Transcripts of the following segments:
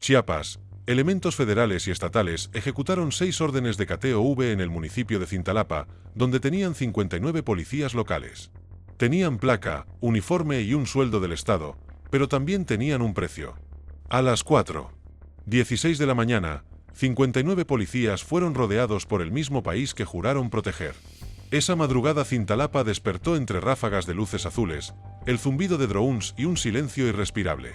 Chiapas. Elementos federales y estatales ejecutaron 6 órdenes de cateo en el municipio de Cintalapa, donde tenían 59 policías locales. Tenían placa, uniforme y un sueldo del Estado, pero también tenían un precio. A las 4:16 de la mañana, 59 policías fueron rodeados por el mismo país que juraron proteger. Esa madrugada Cintalapa despertó entre ráfagas de luces azules, el zumbido de drones y un silencio irrespirable.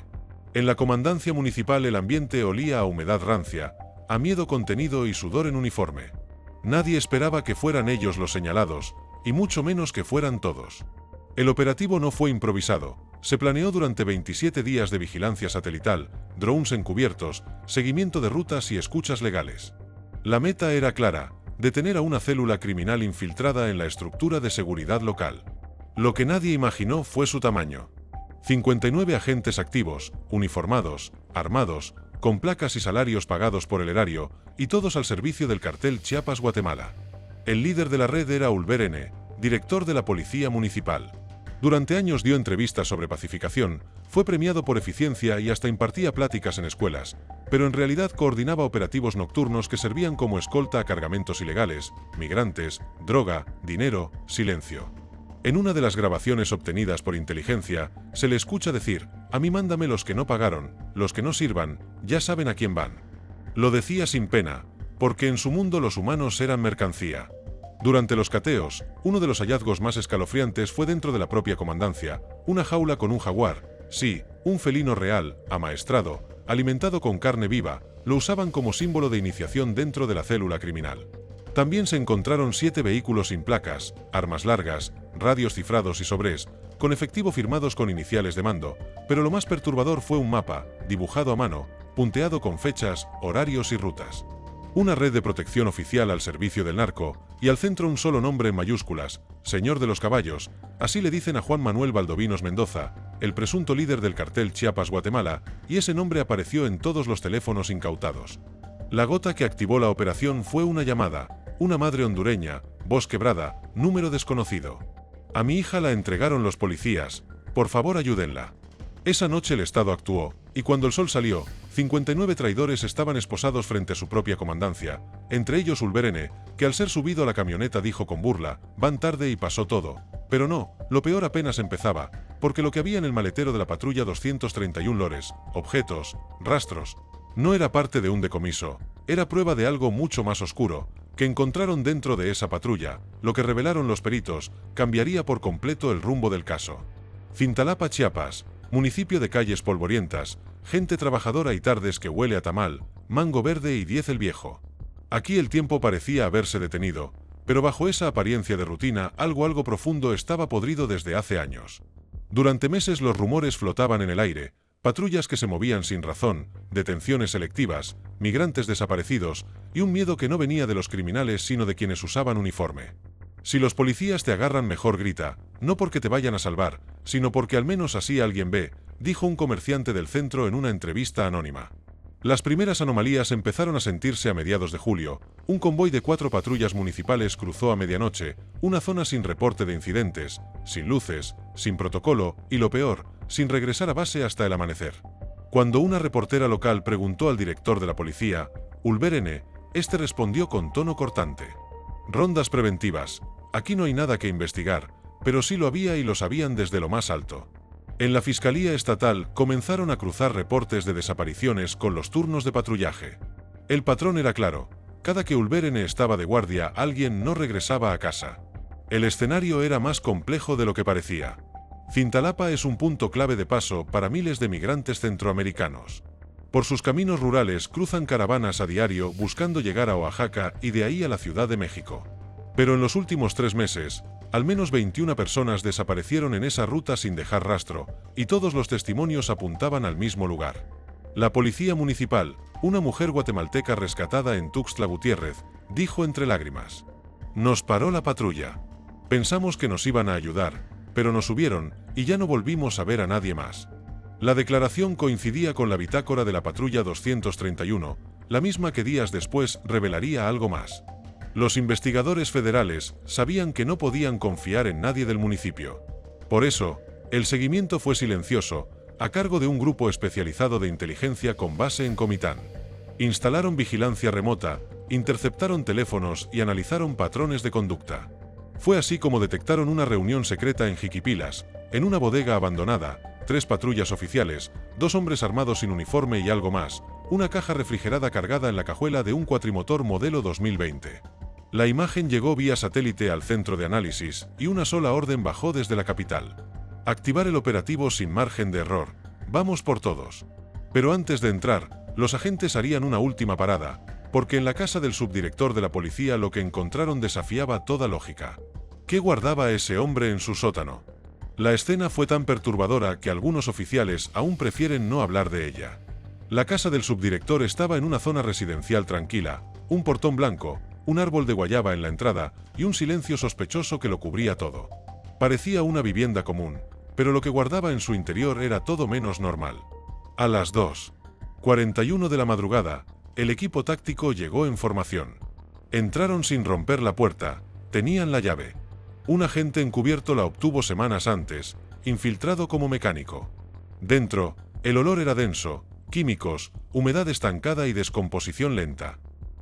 En la comandancia municipal el ambiente olía a humedad rancia, a miedo contenido y sudor en uniforme. Nadie esperaba que fueran ellos los señalados, y mucho menos que fueran todos. El operativo no fue improvisado, se planeó durante 27 días de vigilancia satelital, drones encubiertos, seguimiento de rutas y escuchas legales. La meta era clara: detener a una célula criminal infiltrada en la estructura de seguridad local. Lo que nadie imaginó fue su tamaño. 59 agentes activos, uniformados, armados, con placas y salarios pagados por el erario, y todos al servicio del cartel Chiapas-Guatemala. El líder de la red era Ulber N., director de la Policía Municipal. Durante años dio entrevistas sobre pacificación, fue premiado por eficiencia y hasta impartía pláticas en escuelas, pero en realidad coordinaba operativos nocturnos que servían como escolta a cargamentos ilegales, migrantes, droga, dinero, silencio. En una de las grabaciones obtenidas por inteligencia, se le escucha decir: «A mí mándame los que no pagaron, los que no sirvan, ya saben a quién van». Lo decía sin pena, porque en su mundo los humanos eran mercancía. Durante los cateos, uno de los hallazgos más escalofriantes fue dentro de la propia comandancia, una jaula con un jaguar, sí, un felino real, amaestrado, alimentado con carne viva, lo usaban como símbolo de iniciación dentro de la célula criminal. También se encontraron 7 vehículos sin placas, armas largas, radios cifrados y sobres, con efectivo firmados con iniciales de mando, pero lo más perturbador fue un mapa, dibujado a mano, punteado con fechas, horarios y rutas. Una red de protección oficial al servicio del narco, y al centro un solo nombre en mayúsculas: Señor de los Caballos. Así le dicen a Juan Manuel Valdovinos Mendoza, el presunto líder del cartel Chiapas-Guatemala, y ese nombre apareció en todos los teléfonos incautados. La gota que activó la operación fue una llamada: una madre hondureña, voz quebrada, número desconocido. «A mi hija la entregaron los policías, por favor ayúdenla». Esa noche el Estado actuó, y cuando el sol salió, 59 traidores estaban esposados frente a su propia comandancia, entre ellos Ulber N., que al ser subido a la camioneta dijo con burla: «Van tarde y pasó todo». Pero no, lo peor apenas empezaba, porque lo que había en el maletero de la patrulla 231 lores, objetos, rastros, no era parte de un decomiso, era prueba de algo mucho más oscuro, que encontraron dentro de esa patrulla. Lo que revelaron los peritos cambiaría por completo el rumbo del caso. Cintalapa, Chiapas, municipio de calles polvorientas, gente trabajadora y tardes que huele a tamal, mango verde y 10 el viejo. Aquí el tiempo parecía haberse detenido, pero bajo esa apariencia de rutina algo profundo estaba podrido desde hace años. Durante meses los rumores flotaban en el aire: patrullas que se movían sin razón, detenciones selectivas, migrantes desaparecidos, y un miedo que no venía de los criminales sino de quienes usaban uniforme. Si los policías te agarran, mejor grita, no porque te vayan a salvar, sino porque al menos así alguien ve, dijo un comerciante del centro en una entrevista anónima. Las primeras anomalías empezaron a sentirse a mediados de julio. Un convoy de 4 patrullas municipales cruzó a medianoche, una zona sin reporte de incidentes, sin luces, sin protocolo y, lo peor, sin regresar a base hasta el amanecer. Cuando una reportera local preguntó al director de la policía, Ulber N., este respondió con tono cortante: «Rondas preventivas, aquí no hay nada que investigar», pero sí lo había, y lo sabían desde lo más alto. En la Fiscalía Estatal comenzaron a cruzar reportes de desapariciones con los turnos de patrullaje. El patrón era claro: cada que Ulber N. estaba de guardia, alguien no regresaba a casa. El escenario era más complejo de lo que parecía. Cintalapa es un punto clave de paso para miles de migrantes centroamericanos. Por sus caminos rurales cruzan caravanas a diario buscando llegar a Oaxaca y de ahí a la Ciudad de México. Pero en los últimos 3 meses, al menos 21 personas desaparecieron en esa ruta sin dejar rastro, y todos los testimonios apuntaban al mismo lugar. La policía municipal, una mujer guatemalteca rescatada en Tuxtla Gutiérrez, dijo entre lágrimas: «Nos paró la patrulla. Pensamos que nos iban a ayudar, pero nos subieron y ya no volvimos a ver a nadie más». La declaración coincidía con la bitácora de la patrulla 231, la misma que días después revelaría algo más. Los investigadores federales sabían que no podían confiar en nadie del municipio. Por eso, el seguimiento fue silencioso, a cargo de un grupo especializado de inteligencia con base en Comitán. Instalaron vigilancia remota, interceptaron teléfonos y analizaron patrones de conducta. Fue así como detectaron una reunión secreta en Jiquipilas, en una bodega abandonada, 3 patrullas oficiales, 2 hombres armados sin uniforme y algo más, una caja refrigerada cargada en la cajuela de un cuatrimotor modelo 2020. La imagen llegó vía satélite al centro de análisis y una sola orden bajó desde la capital. Activar el operativo sin margen de error. Vamos por todos. Pero antes de entrar, los agentes harían una última parada, porque en la casa del subdirector de la policía lo que encontraron desafiaba toda lógica. ¿Qué guardaba ese hombre en su sótano? La escena fue tan perturbadora que algunos oficiales aún prefieren no hablar de ella. La casa del subdirector estaba en una zona residencial tranquila, un portón blanco, un árbol de guayaba en la entrada y un silencio sospechoso que lo cubría todo. Parecía una vivienda común, pero lo que guardaba en su interior era todo menos normal. A las 2:41 de la madrugada, el equipo táctico llegó en formación. Entraron sin romper la puerta, tenían la llave. Un agente encubierto la obtuvo semanas antes, infiltrado como mecánico. Dentro, el olor era denso, químicos, humedad estancada y descomposición lenta.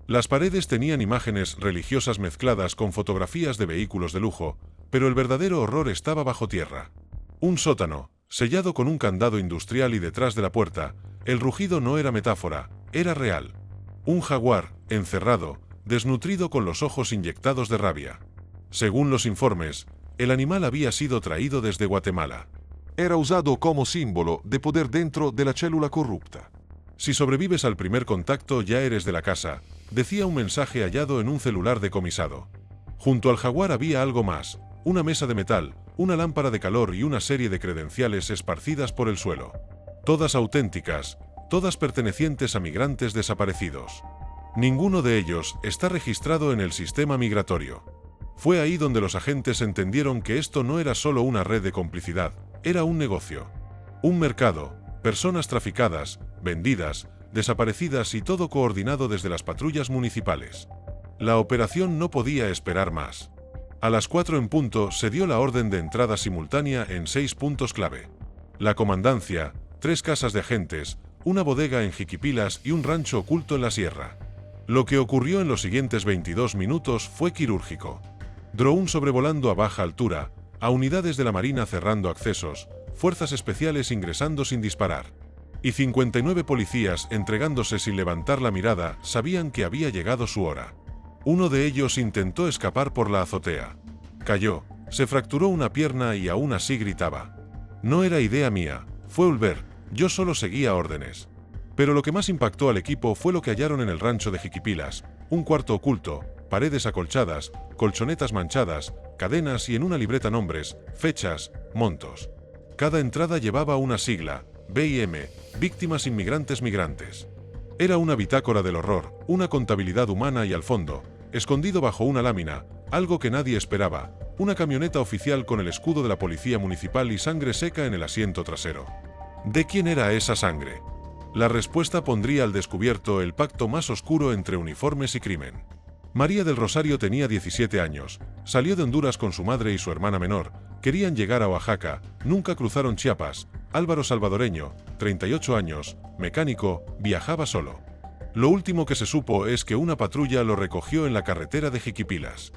Las paredes tenían imágenes religiosas mezcladas con fotografías de vehículos de lujo, pero el verdadero horror estaba bajo tierra. Un sótano, sellado con un candado industrial y detrás de la puerta, el rugido no era metáfora, era real. Un jaguar, encerrado, desnutrido con los ojos inyectados de rabia. Según los informes, el animal había sido traído desde Guatemala. Era usado como símbolo de poder dentro de la célula corrupta. Si sobrevives al primer contacto ya eres de la casa, decía un mensaje hallado en un celular decomisado. Junto al jaguar había algo más, una mesa de metal, una lámpara de calor y una serie de credenciales esparcidas por el suelo. Todas auténticas, todas pertenecientes a migrantes desaparecidos. Ninguno de ellos está registrado en el sistema migratorio. Fue ahí donde los agentes entendieron que esto no era solo una red de complicidad, era un negocio. Un mercado, personas traficadas, vendidas, desaparecidas y todo coordinado desde las patrullas municipales. La operación no podía esperar más. A las 4 en punto se dio la orden de entrada simultánea en 6 puntos clave. La comandancia, 3 casas de agentes, una bodega en Jiquipilas y un rancho oculto en la sierra. Lo que ocurrió en los siguientes 22 minutos fue quirúrgico. Drone sobrevolando a baja altura, a unidades de la Marina cerrando accesos, fuerzas especiales ingresando sin disparar. Y 59 policías entregándose sin levantar la mirada sabían que había llegado su hora. Uno de ellos intentó escapar por la azotea. Cayó, se fracturó una pierna y aún así gritaba. No era idea mía, fue Ulver, yo solo seguía órdenes. Pero lo que más impactó al equipo fue lo que hallaron en el rancho de Jiquipilas, un cuarto oculto, paredes acolchadas, colchonetas manchadas, cadenas y en una libreta nombres, fechas, montos. Cada entrada llevaba una sigla, BIM, Víctimas Inmigrantes Migrantes. Era una bitácora del horror, una contabilidad humana y al fondo, escondido bajo una lámina, algo que nadie esperaba, una camioneta oficial con el escudo de la policía municipal y sangre seca en el asiento trasero. ¿De quién era esa sangre? La respuesta pondría al descubierto el pacto más oscuro entre uniformes y crimen. María del Rosario tenía 17 años, salió de Honduras con su madre y su hermana menor, querían llegar a Oaxaca, nunca cruzaron Chiapas. Álvaro salvadoreño, 38 años, mecánico, viajaba solo. Lo último que se supo es que una patrulla lo recogió en la carretera de Jiquipilas.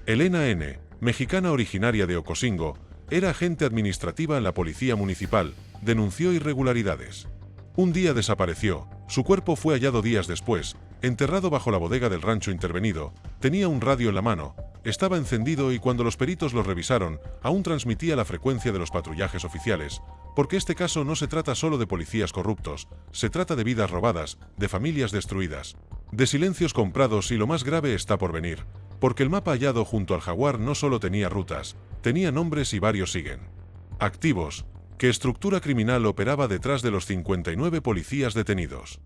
Elena N., mexicana originaria de Ocosingo, era agente administrativa en la policía municipal, denunció irregularidades. Un día desapareció, su cuerpo fue hallado días después, enterrado bajo la bodega del rancho intervenido, tenía un radio en la mano, estaba encendido y cuando los peritos lo revisaron, aún transmitía la frecuencia de los patrullajes oficiales, porque este caso no se trata solo de policías corruptos, se trata de vidas robadas, de familias destruidas, de silencios comprados y lo más grave está por venir, porque el mapa hallado junto al jaguar no solo tenía rutas, tenía nombres y varios siguen. Activos. ¿Qué estructura criminal operaba detrás de los 59 policías detenidos?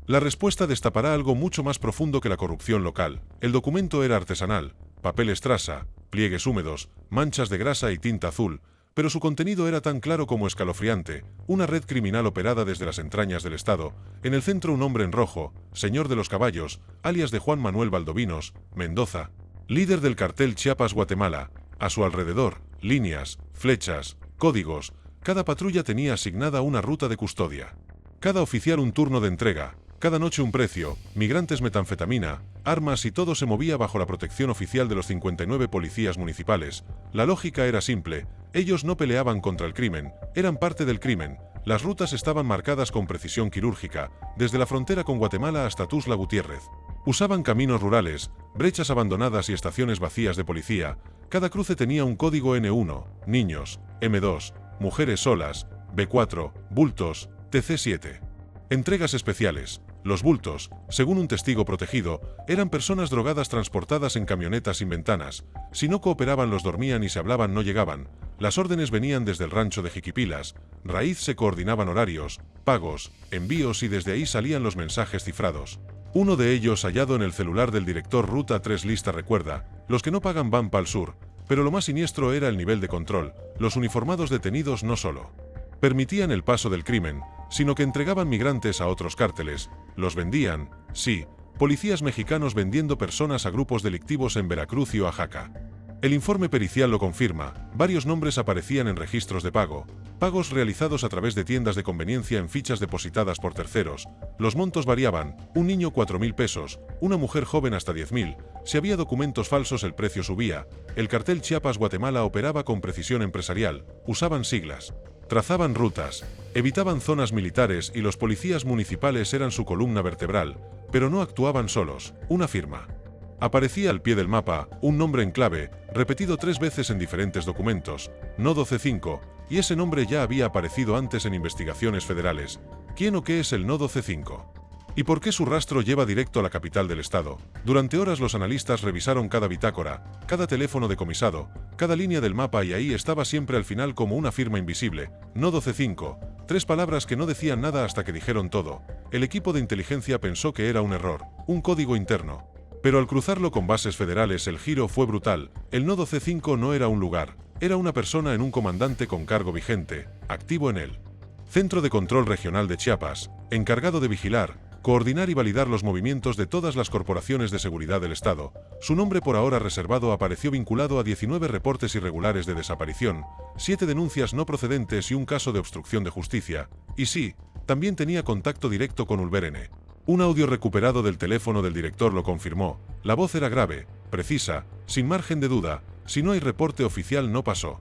La respuesta destapará algo mucho más profundo que la corrupción local. El documento era artesanal, papel estraza, pliegues húmedos, manchas de grasa y tinta azul, pero su contenido era tan claro como escalofriante, una red criminal operada desde las entrañas del Estado, en el centro un hombre en rojo, señor de los caballos, alias de Juan Manuel Valdovinos, Mendoza, líder del cartel Chiapas-Guatemala, a su alrededor, líneas, flechas, códigos, Cada patrulla tenía asignada una ruta de custodia. Cada oficial un turno de entrega, cada noche un precio, migrantes, metanfetamina, armas, y todo se movía bajo la protección oficial de los 59 policías municipales. La lógica era simple: ellos no peleaban contra el crimen, eran parte del crimen. Las rutas estaban marcadas con precisión quirúrgica, desde la frontera con Guatemala hasta Tuxtla Gutiérrez. Usaban caminos rurales, brechas abandonadas y estaciones vacías de policía. Cada cruce tenía un código N1, niños, M2, mujeres solas, B4, bultos, TC7. Entregas especiales. Los bultos, según un testigo protegido, eran personas drogadas transportadas en camionetas sin ventanas. Si no cooperaban, los dormían, y si hablaban, no llegaban. Las órdenes venían desde el rancho de Jiquipilas. Raíz se coordinaban horarios, pagos, envíos, y desde ahí salían los mensajes cifrados. Uno de ellos, hallado en el celular del director Ruta 3 Lista, recuerda: los que no pagan van pa'l sur. Pero lo más siniestro era el nivel de control. Los uniformados detenidos no solo permitían el paso del crimen, sino que entregaban migrantes a otros cárteles, los vendían. Sí, policías mexicanos vendiendo personas a grupos delictivos en Veracruz y Oaxaca. El informe pericial lo confirma: varios nombres aparecían en registros de pago, pagos realizados a través de tiendas de conveniencia en fichas depositadas por terceros. Los montos variaban: un niño 4.000 pesos, una mujer joven hasta 10.000. Si había documentos falsos, el precio subía. El cartel Chiapas-Guatemala operaba con precisión empresarial, usaban siglas, trazaban rutas, evitaban zonas militares, y los policías municipales eran su columna vertebral. Pero no actuaban solos. Una firma aparecía al pie del mapa, un nombre en clave, repetido 3 veces en diferentes documentos: Nodo C5, y ese nombre ya había aparecido antes en investigaciones federales. ¿Quién o qué es el Nodo C5? ¿Y por qué su rastro lleva directo a la capital del estado? Durante horas los analistas revisaron cada bitácora, cada teléfono decomisado, cada línea del mapa, y ahí estaba siempre al final como una firma invisible: Nodo C5. 3 palabras que no decían nada hasta que dijeron todo. El equipo de inteligencia pensó que era un error, un código interno. Pero al cruzarlo con bases federales, el giro fue brutal. El Nodo C5 no era un lugar, era una persona en un comandante con cargo vigente, activo en el Centro de Control Regional de Chiapas, encargado de vigilar, coordinar y validar los movimientos de todas las corporaciones de seguridad del estado. Su nombre, por ahora reservado, apareció vinculado a 19 reportes irregulares de desaparición, 7 denuncias no procedentes y un caso de obstrucción de justicia. Y sí, también tenía contacto directo con Ulberene. Un audio recuperado del teléfono del director lo confirmó. La voz era grave, precisa, sin margen de duda: si no hay reporte oficial, no pasó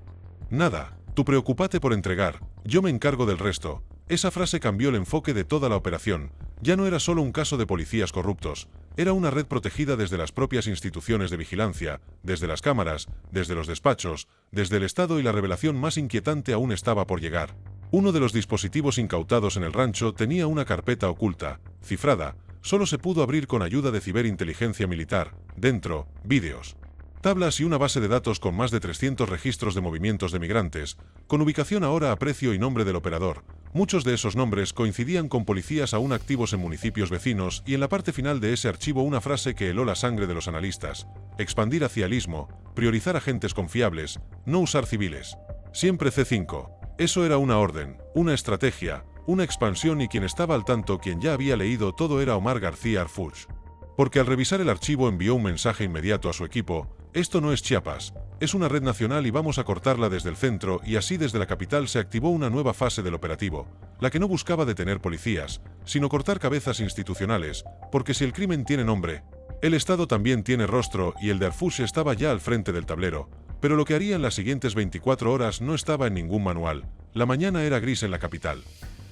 nada. Tú preocúpate por entregar, yo me encargo del resto. Esa frase cambió el enfoque de toda la operación. Ya no era solo un caso de policías corruptos, era una red protegida desde las propias instituciones de vigilancia, desde las cámaras, desde los despachos, desde el Estado, y la revelación más inquietante aún estaba por llegar. Uno de los dispositivos incautados en el rancho tenía una carpeta oculta, cifrada. Solo se pudo abrir con ayuda de ciberinteligencia militar. Dentro, vídeos, tablas y una base de datos con más de 300 registros de movimientos de migrantes, con ubicación, ahora, a precio y nombre del operador. Muchos de esos nombres coincidían con policías aún activos en municipios vecinos, y en la parte final de ese archivo una frase que heló la sangre de los analistas: expandir hacia el istmo, priorizar agentes confiables, no usar civiles. Siempre C5. Eso era una orden, una estrategia, una expansión, y quien estaba al tanto, quien ya había leído todo, era Omar García Arfuch. Porque al revisar el archivo envió un mensaje inmediato a su equipo: esto no es Chiapas, es una red nacional y vamos a cortarla desde el centro. Y así, desde la capital se activó una nueva fase del operativo, la que no buscaba detener policías, sino cortar cabezas institucionales, porque si el crimen tiene nombre, el Estado también tiene rostro, y el de Arfuch estaba ya al frente del tablero. Pero lo que haría en las siguientes 24 horas no estaba en ningún manual. La mañana era gris en la capital.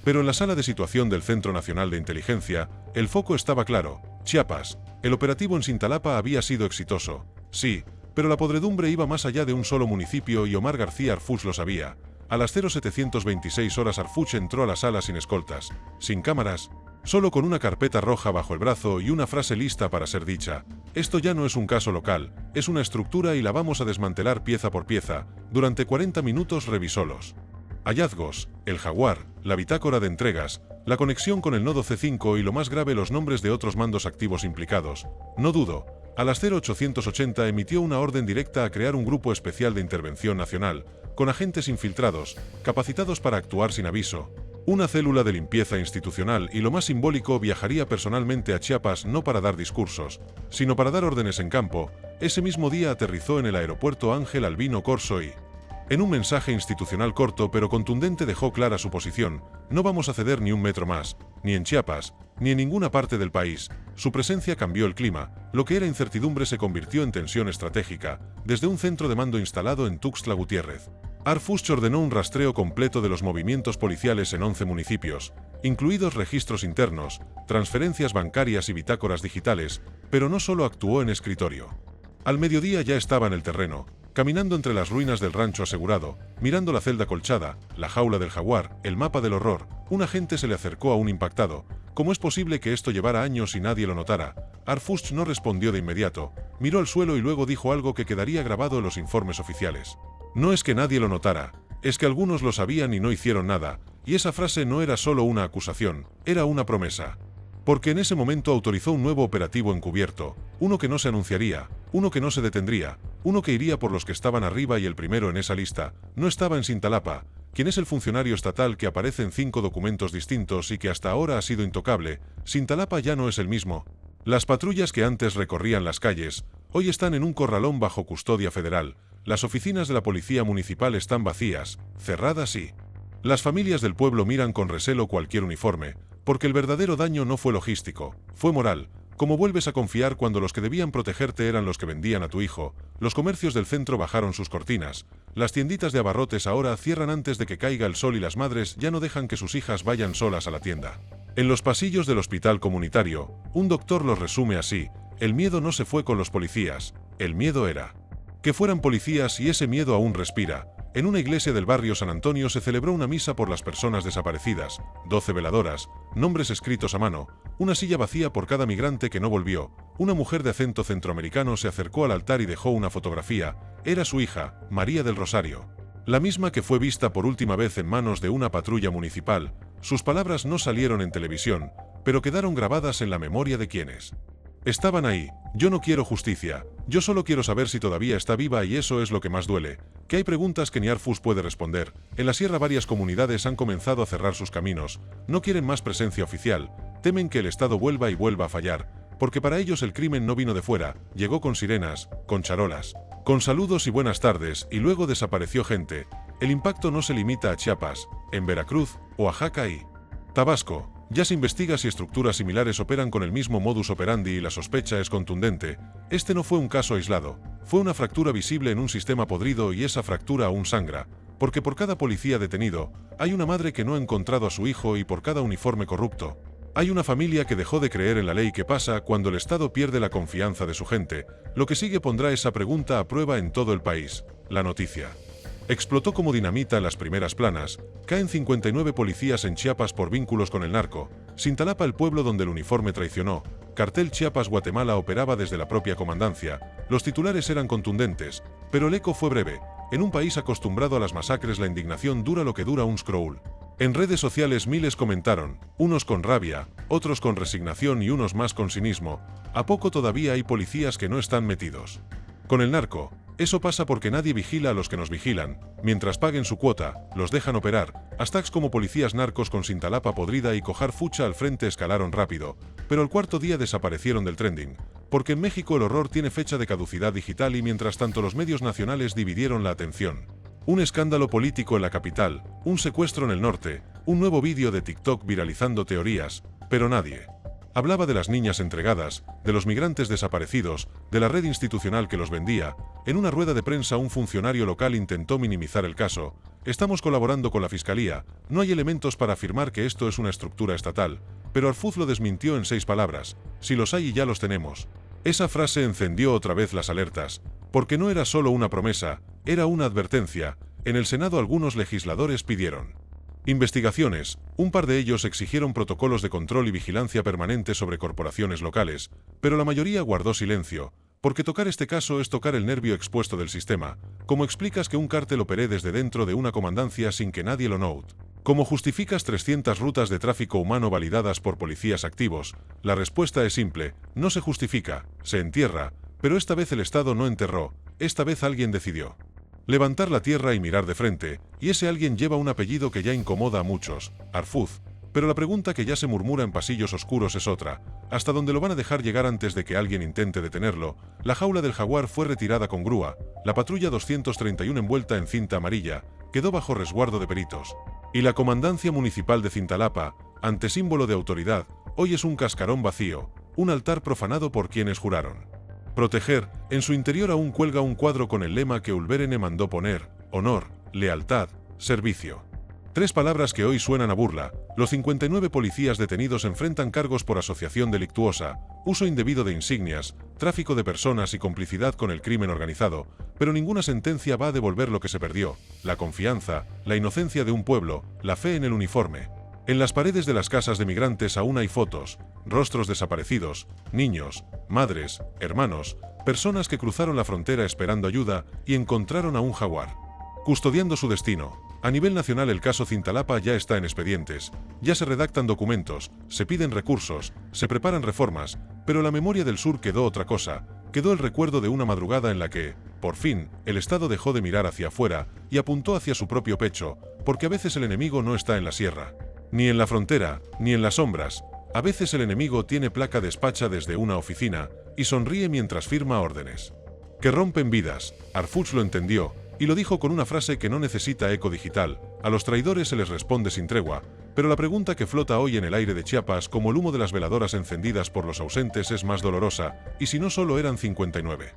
Pero en la sala de situación del Centro Nacional de Inteligencia, el foco estaba claro: Chiapas. El operativo en Cintalapa había sido exitoso, sí, pero la podredumbre iba más allá de un solo municipio, y Omar García Arfuch lo sabía. A las 0726 horas Arfuch entró a la sala sin escoltas, sin cámaras, solo con una carpeta roja bajo el brazo y una frase lista para ser dicha: esto ya no es un caso local, es una estructura y la vamos a desmantelar pieza por pieza. Durante 40 minutos revisó los hallazgos, el jaguar, la bitácora de entregas, la conexión con el Nodo C5 y, lo más grave, los nombres de otros mandos activos implicados. No dudo. A las 0880 emitió una orden directa a crear un grupo especial de intervención nacional, con agentes infiltrados, capacitados para actuar sin aviso. Una célula de limpieza institucional, y lo más simbólico, viajaría personalmente a Chiapas, no para dar discursos, sino para dar órdenes en campo. Ese mismo día aterrizó en el aeropuerto Ángel Albino Corso y En un mensaje institucional corto pero contundente dejó clara su posición: no vamos a ceder ni un metro más, ni en Chiapas, ni en ninguna parte del país. Su presencia cambió el clima, lo que era incertidumbre se convirtió en tensión estratégica, desde un centro de mando instalado en Tuxtla Gutiérrez. Arfusch ordenó un rastreo completo de los movimientos policiales en 11 municipios, incluidos registros internos, transferencias bancarias y bitácoras digitales, pero no solo actuó en escritorio. Al mediodía ya estaba en el terreno, caminando entre las ruinas del rancho asegurado, mirando la celda colchada, la jaula del jaguar, el mapa del horror. Un agente se le acercó aún impactado. ¿Cómo es posible que esto llevara años y nadie lo notara? Arfusch no respondió de inmediato, miró al suelo y luego dijo algo que quedaría grabado en los informes oficiales. No es que nadie lo notara, es que algunos lo sabían y no hicieron nada, y esa frase no era solo una acusación, era una promesa. Porque en ese momento autorizó un nuevo operativo encubierto, uno que no se anunciaría, uno que no se detendría, uno que iría por los que estaban arriba, y el primero en esa lista no estaba en Cintalapa, quien es el funcionario estatal que aparece en 5 documentos distintos y que hasta ahora ha sido intocable. Cintalapa ya no es el mismo. Las patrullas que antes recorrían las calles, hoy están en un corralón bajo custodia federal. Las oficinas de la policía municipal están vacías, cerradas y... Las familias del pueblo miran con recelo cualquier uniforme, porque el verdadero daño no fue logístico, fue moral. ¿Cómo vuelves a confiar cuando los que debían protegerte eran los que vendían a tu hijo? Los comercios del centro bajaron sus cortinas, las tienditas de abarrotes ahora cierran antes de que caiga el sol y las madres ya no dejan que sus hijas vayan solas a la tienda. En los pasillos del hospital comunitario, un doctor los resume así: el miedo no se fue con los policías, el miedo era que fueran policías, y ese miedo aún respira. En una iglesia del barrio San Antonio se celebró una misa por las personas desaparecidas, 12 veladoras, nombres escritos a mano, una silla vacía por cada migrante que no volvió. Una mujer de acento centroamericano se acercó al altar y dejó una fotografía. Era su hija, María del Rosario, la misma que fue vista por última vez en manos de una patrulla municipal. Sus palabras no salieron en televisión, pero quedaron grabadas en la memoria de quienes estaban ahí. Yo no quiero justicia, yo solo quiero saber si todavía está viva, y eso es lo que más duele, que hay preguntas que ni Arfusch puede responder. En la sierra varias comunidades han comenzado a cerrar sus caminos, no quieren más presencia oficial, temen que el Estado vuelva y vuelva a fallar, porque para ellos el crimen no vino de fuera, llegó con sirenas, con charolas, con saludos y buenas tardes, y luego desapareció gente. El impacto no se limita a Chiapas, en Veracruz, Oaxaca y Tabasco. Ya se investiga si estructuras similares operan con el mismo modus operandi, y la sospecha es contundente. Este no fue un caso aislado, fue una fractura visible en un sistema podrido, y esa fractura aún sangra, porque por cada policía detenido, hay una madre que no ha encontrado a su hijo, y por cada uniforme corrupto, hay una familia que dejó de creer en la ley. ¿Qué pasa cuando el Estado pierde la confianza de su gente? Lo que sigue pondrá esa pregunta a prueba en todo el país. La noticia explotó como dinamita en las primeras planas. Caen 59 policías en Chiapas por vínculos con el narco. Cintalapa, el pueblo donde el uniforme traicionó. Cartel Chiapas Guatemala operaba desde la propia comandancia. Los titulares eran contundentes, pero el eco fue breve. En un país acostumbrado a las masacres, la indignación dura lo que dura un scroll. En redes sociales miles comentaron, unos con rabia, otros con resignación y unos más con cinismo. ¿A poco todavía hay policías que no están metidos con el narco? Eso pasa porque nadie vigila a los que nos vigilan. Mientras paguen su cuota, los dejan operar. Hashtags como policías narcos con Cintalapa podrida y Cojar Fucha al frente escalaron rápido, pero al cuarto día desaparecieron del trending. Porque en México el horror tiene fecha de caducidad digital, y mientras tanto los medios nacionales dividieron la atención. Un escándalo político en la capital, un secuestro en el norte, un nuevo vídeo de TikTok viralizando teorías, pero nadie hablaba de las niñas entregadas, de los migrantes desaparecidos, de la red institucional que los vendía. En una rueda de prensa un funcionario local intentó minimizar el caso. Estamos colaborando con la fiscalía, no hay elementos para afirmar que esto es una estructura estatal, pero Arfusch lo desmintió en 6 palabras: si los hay y ya los tenemos. Esa frase encendió otra vez las alertas, porque no era solo una promesa, era una advertencia. En el Senado algunos legisladores pidieron investigaciones, un par de ellos exigieron protocolos de control y vigilancia permanente sobre corporaciones locales, pero la mayoría guardó silencio, porque tocar este caso es tocar el nervio expuesto del sistema. ¿Cómo explicas que un cártel opere desde dentro de una comandancia sin que nadie lo note? ¿Cómo justificas 300 rutas de tráfico humano validadas por policías activos? La respuesta es simple: no se justifica, se entierra, pero esta vez el Estado no enterró, esta vez alguien decidió levantar la tierra y mirar de frente, y ese alguien lleva un apellido que ya incomoda a muchos: Arfusch. Pero la pregunta que ya se murmura en pasillos oscuros es otra: ¿hasta dónde lo van a dejar llegar antes de que alguien intente detenerlo? La jaula del jaguar fue retirada con grúa, la patrulla 231 envuelta en cinta amarilla, quedó bajo resguardo de peritos. Y la comandancia municipal de Cintalapa, ante símbolo de autoridad, hoy es un cascarón vacío, un altar profanado por quienes juraron proteger. En su interior aún cuelga un cuadro con el lema que Ulverene mandó poner: honor, lealtad, servicio. 3 palabras que hoy suenan a burla. Los 59 policías detenidos enfrentan cargos por asociación delictuosa, uso indebido de insignias, tráfico de personas y complicidad con el crimen organizado, pero ninguna sentencia va a devolver lo que se perdió: la confianza, la inocencia de un pueblo, la fe en el uniforme. En las paredes de las casas de migrantes aún hay fotos, rostros desaparecidos, niños, madres, hermanos, personas que cruzaron la frontera esperando ayuda y encontraron a un jaguar custodiando su destino. A nivel nacional el caso Cintalapa ya está en expedientes, ya se redactan documentos, se piden recursos, se preparan reformas, pero la memoria del sur quedó otra cosa, quedó el recuerdo de una madrugada en la que, por fin, el Estado dejó de mirar hacia afuera y apuntó hacia su propio pecho, porque a veces el enemigo no está en la sierra, ni en la frontera, ni en las sombras. A veces el enemigo tiene placa despacha desde una oficina y sonríe mientras firma órdenes que rompen vidas. Arfuch lo entendió y lo dijo con una frase que no necesita eco digital: a los traidores se les responde sin tregua. Pero la pregunta que flota hoy en el aire de Chiapas como el humo de las veladoras encendidas por los ausentes es más dolorosa: ¿y si no solo eran 59?